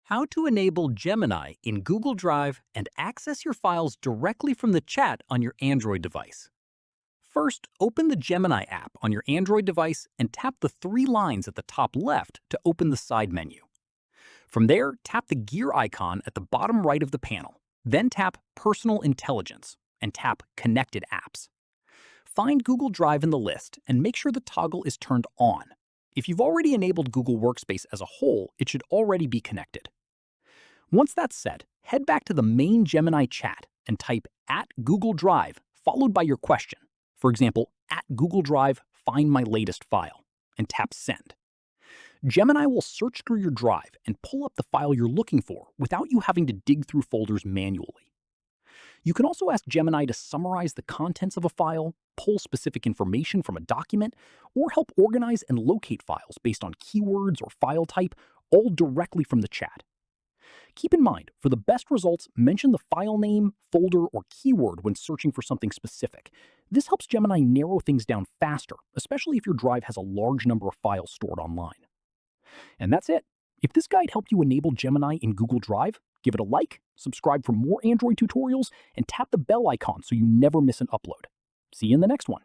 How to enable Gemini in Google Drive and access your files directly from the chat on your Android device. First, open the Gemini app on your Android device and tap the three lines at the top left to open the side menu. From there, tap the gear icon at the bottom right of the panel. Then tap Personal Intelligence and tap Connected Apps. Find Google Drive in the list and make sure the toggle is turned on. If you've already enabled Google Workspace as a whole, it should already be connected. Once that's set, head back to the main Gemini chat and type @Google Drive followed by your question. For example, @Google Drive, find my latest file, and tap Send. Gemini will search through your drive and pull up the file you're looking for without you having to dig through folders manually. You can also ask Gemini to summarize the contents of a file, pull specific information from a document, or help organize and locate files based on keywords or file type, all directly from the chat. Keep in mind, for the best results, mention the file name, folder, or keyword when searching for something specific. This helps Gemini narrow things down faster, especially if your drive has a large number of files stored online. And that's it. If this guide helped you enable Gemini in Google Drive, give it a like, subscribe for more Android tutorials, and tap the bell icon so you never miss an upload. See you in the next one.